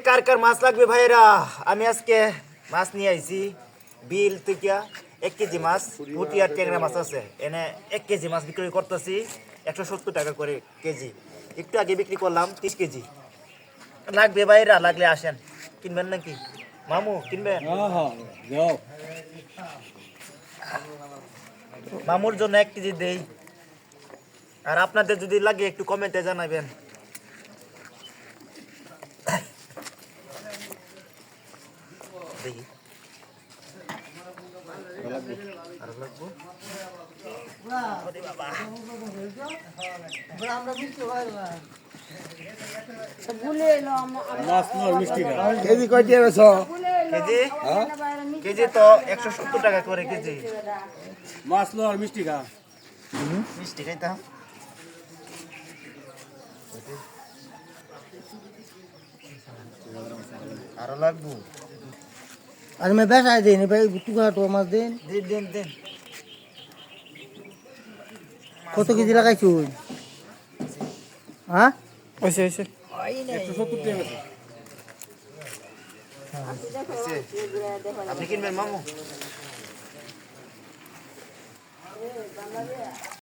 কার কার মাছ লাগবে ভাইরা? আমি আজকে মাছ নিয়ে আইছি বিল থেকে 1 কেজি মাছ, পুঁটি আর ট্যাংরা মাছ আছে। এনে 1 কেজি মাছ বিক্রি করতেছি 170 টাকা করে কেজি। একটু আগে বিক্রি করলাম 30 কেজি। লাগবে ভাইরা, লাগলে আসেন। কিনবেন নাকি মামু? কিনবেন? মামুর জন্য 1 কেজি দেই। আর আপনাদের যদি লাগে একটু কমেন্টে জানাবেন। দেখি আরো লাগবো। ওরে বাবা। কেজি কয়টি বেছ? কেজি কেজি তো 170 টাকা করে কেজি। মাছ লো আর মিষ্টি খা। মিষ্টি খাইতাম। আরো লাগবো। আর मैं बैठा देने भाई तू का तो मास देन দিন দিন দিন। কত কেজি লাগাইছো হ্যাঁ হইছে 170 টাকা বেছ। আপনি কিনবেন মামু?